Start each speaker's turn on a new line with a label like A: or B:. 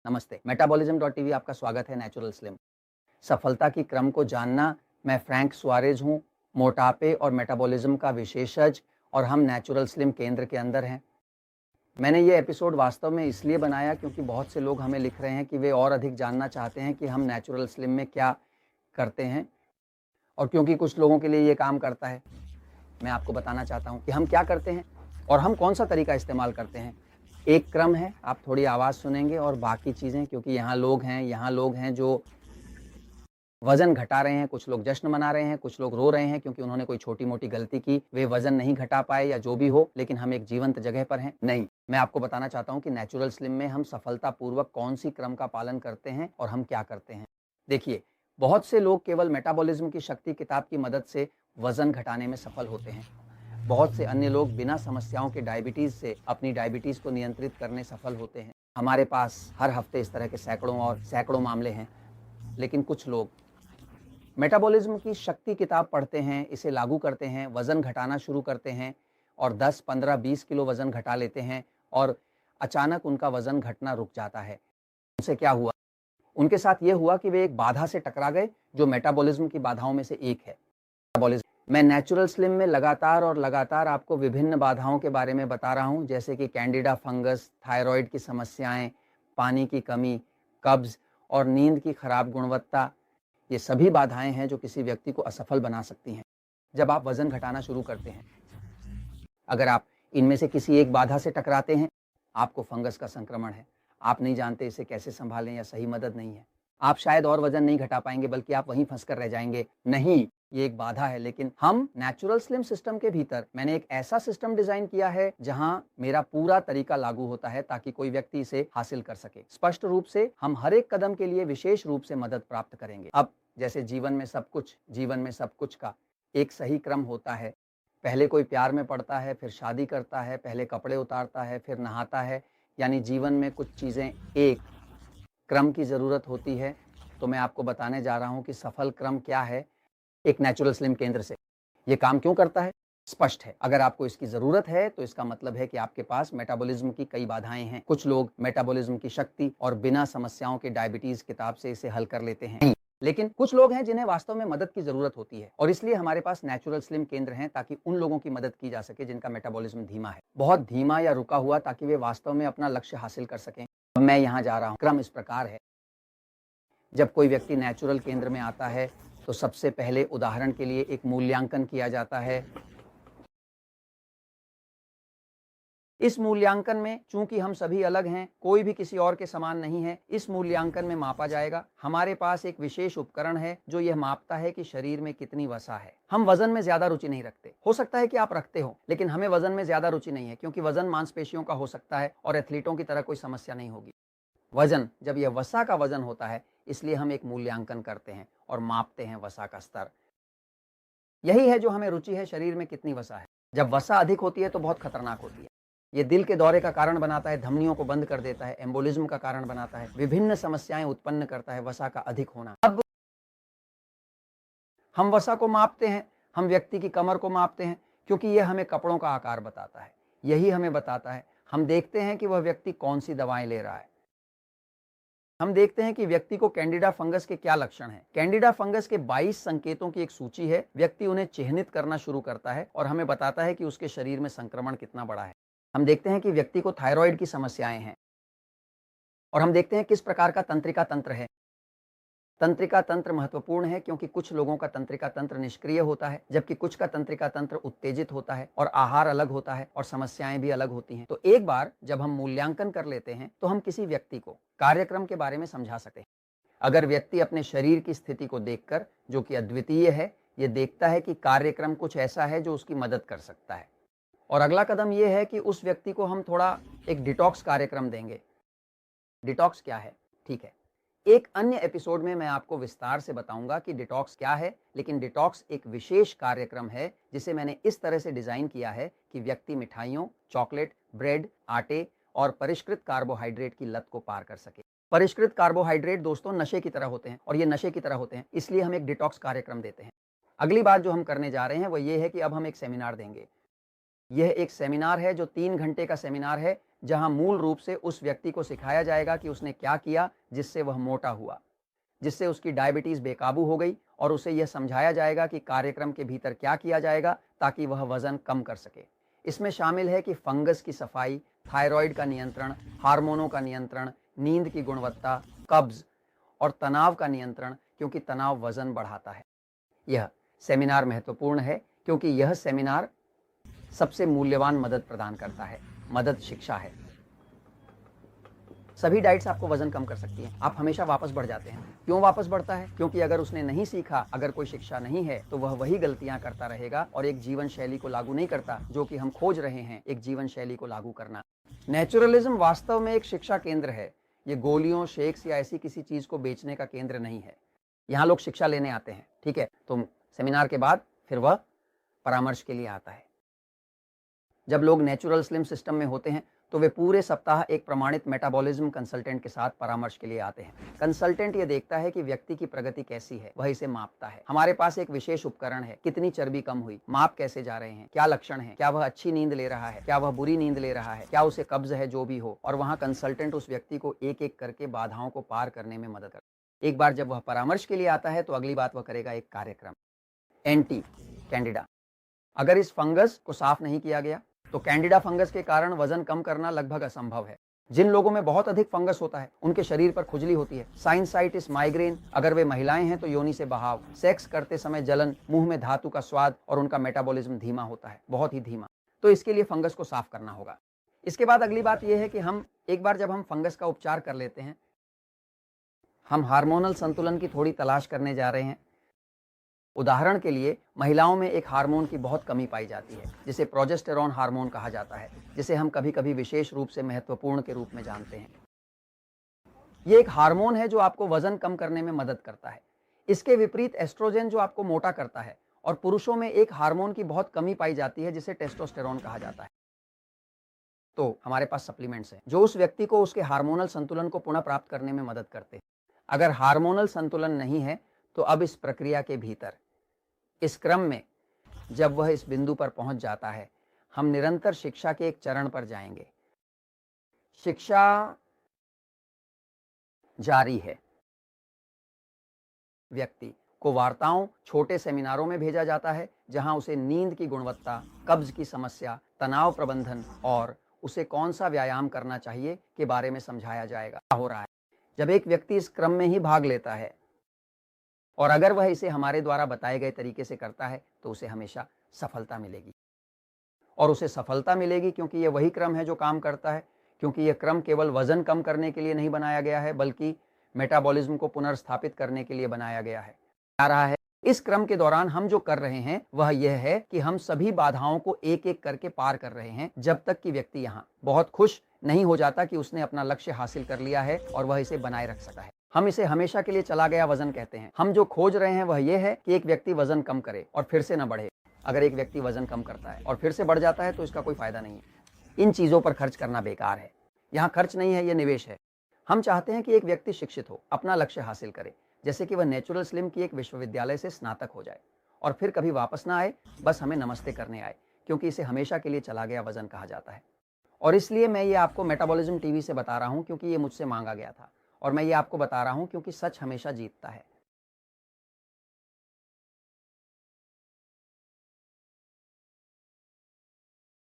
A: नमस्ते, मेटाबॉलिज्म.tv आपका स्वागत है नेचुरल स्लिम। सफलता की क्रम को जानना, मैं फ्रैंक सुआरेज हूँ, मोटापे और मेटाबॉलिज्म का विशेषज्ञ और हम नेचुरल स्लिम केंद्र के अंदर हैं। मैंने ये एपिसोड वास्तव में इसलिए बनाया क्योंकि बहुत से लोग हमें लिख रहे हैं कि वे और अधिक जानना चाहते हैं कि हम नेचुरल स्लिम में क्या करते हैं और क्योंकि कुछ लोगों के लिए ये काम करता है। मैं आपको बताना चाहता हूँ कि हम क्या करते हैं और हम कौन सा तरीका इस्तेमाल करते हैं। एक क्रम है, आप थोड़ी आवाज़ सुनेंगे और बाकी चीज़ें, क्योंकि यहाँ लोग हैं जो वज़न घटा रहे हैं, कुछ लोग जश्न मना रहे हैं, कुछ लोग रो रहे हैं क्योंकि उन्होंने कोई छोटी-मोटी गलती की, वे वज़न नहीं घटा पाए या जो भी हो, लेकिन हम एक जीवंत जगह पर हैं। नहीं, मैं आपको बताना चाहता हूँ कि नेचुरल स्लिम में हम सफलतापूर्वक कौन-सी क्रम का पालन करते हैं और हम क्या करते हैं। देखिए, बहुत से लोग केवल मेटाबॉलिज्म की शक्ति किताब की मदद से वज़न घटाने में सफल होते हैं। बहुत से अन्य लोग बिना समस्याओं के डायबिटीज़ से अपनी डायबिटीज़ को नियंत्रित करने सफल होते हैं। हमारे पास हर हफ्ते इस तरह के सैकड़ों मामले हैं। लेकिन कुछ लोग मेटाबॉलिज्म की शक्ति किताब पढ़ते हैं, इसे लागू करते हैं, वज़न घटाना शुरू करते हैं और 10, 15, 20 किलो वज़न घटा लेते हैं और अचानक उनका वज़न घटना रुक जाता है। उनसे क्या हुआ? उनके साथ ये हुआ कि वे एक बाधा से टकरा गए जो मेटाबॉलिज्म की बाधाओं में से एक है। मैं नेचुरल स्लिम में लगातार आपको विभिन्न बाधाओं के बारे में बता रहा हूं, जैसे कि कैंडिडा फंगस, थायराइड की समस्याएं, पानी की कमी, कब्ज और नींद की खराब गुणवत्ता। ये सभी बाधाएं हैं जो किसी व्यक्ति को असफल बना सकती हैं जब आप वजन घटाना शुरू करते हैं। अगर आप इनमें से किसी एक बाधा से टकराते हैं, आपको फंगस का संक्रमण है। आप नहीं जानते इसे कैसे संभालें या सही मदद नहीं है। आप शायद और वजन नहीं घटा पाएंगे, बल्कि आप वहीं फंसकर रह जाएंगे। नहीं, ये एक बाधा है, लेकिन हम नेचुरल स्लिम सिस्टम के भीतर मैंने एक ऐसा सिस्टम डिजाइन किया है जहां मेरा पूरा तरीका लागू होता है ताकि कोई व्यक्ति इसे हासिल कर सके। स्पष्ट रूप से हम हर एक कदम के लिए विशेष रूप से मदद प्राप्त करेंगे। अब जैसे जीवन में सब कुछ का एक सही क्रम होता है। पहले कोई प्यार में पड़ता है, फिर शादी करता है, पहले कपड़े उतारता है, फिर नहाता है, यानी जीवन में कुछ चीजें एक क्रम की जरूरत होती है। तो मैं आपको बताने जा रहा हूं कि सफल क्रम क्या है एक नेचुरल स्लिम केंद्र से। ये काम क्यों करता है? स्पष्ट है। अगर आपको इसकी जरूरत है तो इसका मतलब है कि आपके पास मेटाबॉलिज्म की कई बाधाएं हैं। कुछ लोग मेटाबॉलिज्म की शक्ति और बिना समस्याओं के डायबिटीज किताब से इसे हल कर लेते हैं, लेकिन कुछ लोग हैं जिन्हें वास्तव में मदद की जरूरत होती है और इसलिए हमारे पास नेचुरल स्लिम केंद्र हैं ताकि उन लोगों की मदद की जा सके जिनका मेटाबॉलिज्म धीमा है, बहुत धीमा या रुका हुआ, ताकि वे वास्तव में अपना लक्ष्य हासिल कर सकें। मैं यहाँ जा रहा हूँ। क्रम इस प्रकार है। जब कोई व्यक्ति नेचुरल केंद्र में आता है तो सबसे पहले उदाहरण के लिए एक मूल्यांकन किया जाता है। इस मूल्यांकन में चूंकि हम सभी अलग हैं, कोई भी किसी और के समान नहीं है, इस मूल्यांकन में मापा जाएगा। हमारे पास एक विशेष उपकरण है जो यह मापता है कि शरीर में कितनी वसा है। हम वजन में ज्यादा रुचि नहीं रखते। हो सकता है कि आप रखते हो, लेकिन हमें वजन में ज्यादा रुचि नहीं है क्योंकि वजन मांसपेशियों का हो सकता है और एथलीटों की तरह कोई समस्या नहीं होगी। वजन, जब यह वसा का वजन होता है, इसलिए हम एक मूल्यांकन करते हैं और मापते हैं वसा का स्तर। यही है जो हमें रुचि है, शरीर में कितनी वसा है। जब वसा अधिक होती है तो बहुत खतरनाक होती है। ये दिल के दौरे का कारण बनाता है, धमनियों को बंद कर देता है, एम्बोलिज्म का कारण बनाता है, विभिन्न समस्याएं उत्पन्न करता है वसा का अधिक होना। अब हम वसा को मापते हैं, हम व्यक्ति की कमर को मापते हैं क्योंकि यह हमें कपड़ों का आकार बताता है। यही हमें बताता है। हम देखते हैं कि वह व्यक्ति कौन सी दवाएं ले रहा है। हम देखते हैं कि व्यक्ति को कैंडिडा फंगस के क्या लक्षण हैं। कैंडिडा फंगस के 22 संकेतों की एक सूची है। व्यक्ति उन्हें चिह्नित करना शुरू करता है और हमें बताता है कि उसके शरीर में संक्रमण कितना बड़ा है। हम देखते हैं कि व्यक्ति को थायराइड की समस्याएं हैं और हम देखते हैं किस प्रकार का तंत्रिका तंत्र है। तंत्रिका तंत्र महत्वपूर्ण है क्योंकि कुछ लोगों का तंत्रिका तंत्र निष्क्रिय होता है, जबकि कुछ का तंत्रिका तंत्र उत्तेजित होता है और आहार अलग होता है और समस्याएं भी अलग होती हैं। तो एक बार जब हम मूल्यांकन कर लेते हैं तो हम किसी व्यक्ति को कार्यक्रम के बारे में समझा सकते हैं। अगर व्यक्ति अपने शरीर की स्थिति को देखकर, जो कि अद्वितीय है, ये देखता है कि कार्यक्रम कुछ ऐसा है जो उसकी मदद कर सकता है, और अगला कदम यह है कि उस व्यक्ति को हम थोड़ा एक डिटॉक्स कार्यक्रम देंगे। डिटॉक्स क्या है? ठीक है, एक अन्य एपिसोड में मैं आपको विस्तार से बताऊंगा कि डिटॉक्स क्या है, लेकिन डिटॉक्स एक विशेष कार्यक्रम है जिसे मैंने इस तरह से डिजाइन किया है कि व्यक्ति मिठाइयों, चॉकलेट, ब्रेड, आटे और परिष्कृत कार्बोहाइड्रेट की लत को पार कर सके। परिष्कृत कार्बोहाइड्रेट दोस्तों नशे की तरह होते हैं और ये नशे की तरह होते हैं, इसलिए हम एक डिटॉक्स कार्यक्रम देते हैं। अगली बात जो हम करने जा रहे हैं वो ये है कि अब हम एक सेमिनार देंगे। यह एक सेमिनार है जो 3 घंटे का सेमिनार है जहां मूल रूप से उस व्यक्ति को सिखाया जाएगा कि उसने क्या किया जिससे वह मोटा हुआ, जिससे उसकी डायबिटीज बेकाबू हो गई, और उसे यह समझाया जाएगा कि कार्यक्रम के भीतर क्या किया जाएगा ताकि वह वजन कम कर सके। इसमें शामिल है कि फंगस की सफाई, थायराइड का नियंत्रण, हार्मोनों का नियंत्रण, नींद की गुणवत्ता, कब्ज और तनाव का नियंत्रण, क्योंकि तनाव वजन बढ़ाता है। यह सेमिनार महत्वपूर्ण है क्योंकि यह सेमिनार सबसे मूल्यवान मदद प्रदान करता है। मदद शिक्षा है। सभी डाइट्स आपको वजन कम कर सकती हैं। आप हमेशा वापस बढ़ जाते हैं। क्यों वापस बढ़ता है? क्योंकि अगर उसने नहीं सीखा, अगर कोई शिक्षा नहीं है, तो वह वही गलतियां करता रहेगा और एक जीवन शैली को लागू नहीं करता जो कि हम खोज रहे हैं, एक जीवन शैली को लागू करना। नेचुरलिज्म वास्तव में एक शिक्षा केंद्र है। ये गोलियों, शेक्स या ऐसी किसी चीज को बेचने का केंद्र नहीं है। यहाँ लोग शिक्षा लेने आते हैं, ठीक है? तो सेमिनार के बाद फिर वह परामर्श के लिए आता है। जब लोग नेचुरल स्लिम सिस्टम में होते हैं तो वे पूरे सप्ताह एक प्रमाणित मेटाबॉलिज्म कंसल्टेंट के साथ परामर्श के लिए आते हैं। कंसल्टेंट ये देखता है कि व्यक्ति की प्रगति कैसी है, वह इसे मापता है। हमारे पास एक विशेष उपकरण है, कितनी चर्बी कम हुई, माप कैसे जा रहे हैं, क्या लक्षण है, क्या वह अच्छी नींद ले रहा है, क्या वह बुरी नींद ले रहा है, क्या उसे कब्ज है, जो भी हो। और वहाँ कंसल्टेंट उस व्यक्ति को एक एक करके बाधाओं को पार करने में मदद करता है। एक बार जब वह परामर्श के लिए आता है तो अगली बात वह करेगा एक कार्यक्रम, एंटी कैंडिडा। अगर इस फंगस को साफ नहीं किया गया तो कैंडिडा फंगस के कारण वजन कम करना लगभग असंभव है। जिन लोगों में बहुत अधिक फंगस होता है उनके शरीर पर खुजली होती है, साइनसाइटिस, माइग्रेन। अगर वे महिलाएं हैं तो योनि से बहाव, सेक्स करते समय जलन, मुंह में धातु का स्वाद, और उनका मेटाबॉलिज्म धीमा होता है, बहुत ही धीमा। तो इसके लिए फंगस को साफ करना होगा। इसके बाद अगली बात यह है कि हम एक बार जब हम फंगस का उपचार कर लेते हैं, हम हार्मोनल संतुलन की थोड़ी तलाश करने जा रहे हैं। उदाहरण के लिए महिलाओं में एक हार्मोन की बहुत कमी पाई जाती है जिसे प्रोजेस्टेरॉन हार्मोन कहा जाता है, जिसे हम कभी कभी विशेष रूप से महत्वपूर्ण के रूप में जानते हैं। ये एक हार्मोन है जो आपको वजन कम करने में मदद करता है। इसके विपरीत एस्ट्रोजन जो आपको मोटा करता है, और पुरुषों में एक हार्मोन की बहुत कमी पाई जाती है जिसे टेस्टोस्टेरोन कहा जाता है। तो हमारे पास सप्लीमेंट्स हैं जो उस व्यक्ति को उसके हार्मोनल संतुलन को पुनः प्राप्त करने में मदद करते हैं। अगर हार्मोनल संतुलन नहीं है तो अब इस प्रक्रिया के भीतर, इस क्रम में, जब वह इस बिंदु पर पहुंच जाता है, हम निरंतर शिक्षा के एक चरण पर जाएंगे। शिक्षा जारी है। व्यक्ति को वार्ताओं, छोटे सेमिनारों में भेजा जाता है जहां उसे नींद की गुणवत्ता, कब्ज की समस्या, तनाव प्रबंधन और उसे कौन सा व्यायाम करना चाहिए के बारे में समझाया जाएगा। क्या हो रहा है जब एक व्यक्ति इस क्रम में ही भाग लेता है और अगर वह इसे हमारे द्वारा बताए गए तरीके से करता है तो उसे हमेशा सफलता मिलेगी। और उसे सफलता मिलेगी क्योंकि यह वही क्रम है जो काम करता है, क्योंकि यह क्रम केवल वजन कम करने के लिए नहीं बनाया गया है बल्कि मेटाबॉलिज्म को पुनर्स्थापित करने के लिए बनाया गया है। आ रहा है इस क्रम के दौरान हम जो कर रहे हैं वह यह है कि हम सभी बाधाओं को एक एक करके पार कर रहे हैं जब तक कि व्यक्ति यहाँ बहुत खुश नहीं हो जाता कि उसने अपना लक्ष्य हासिल कर लिया है और वह इसे बनाए रख सकता है। हम इसे हमेशा के लिए चला गया वजन कहते हैं। हम जो खोज रहे हैं वह यह है कि एक व्यक्ति वजन कम करे और फिर से न बढ़े। अगर एक व्यक्ति वजन कम करता है और फिर से बढ़ जाता है तो इसका कोई फायदा नहीं है। इन चीजों पर खर्च करना बेकार है। यहाँ खर्च नहीं है, यह निवेश है। हम चाहते हैं कि एक व्यक्ति शिक्षित हो, अपना लक्ष्य हासिल करे, जैसे कि वह नेचुरल स्लिम की एक विश्वविद्यालय से स्नातक हो जाए और फिर कभी वापस ना आए, बस हमें नमस्ते करने आए, क्योंकि इसे हमेशा के लिए चला गया वजन कहा जाता है। और इसलिए मैं ये आपको मेटाबॉलिज्म टीवी से बता रहा हूँ क्योंकि ये मुझसे मांगा गया था, और मैं ये आपको बता रहा हूँ क्योंकि सच हमेशा जीतता है।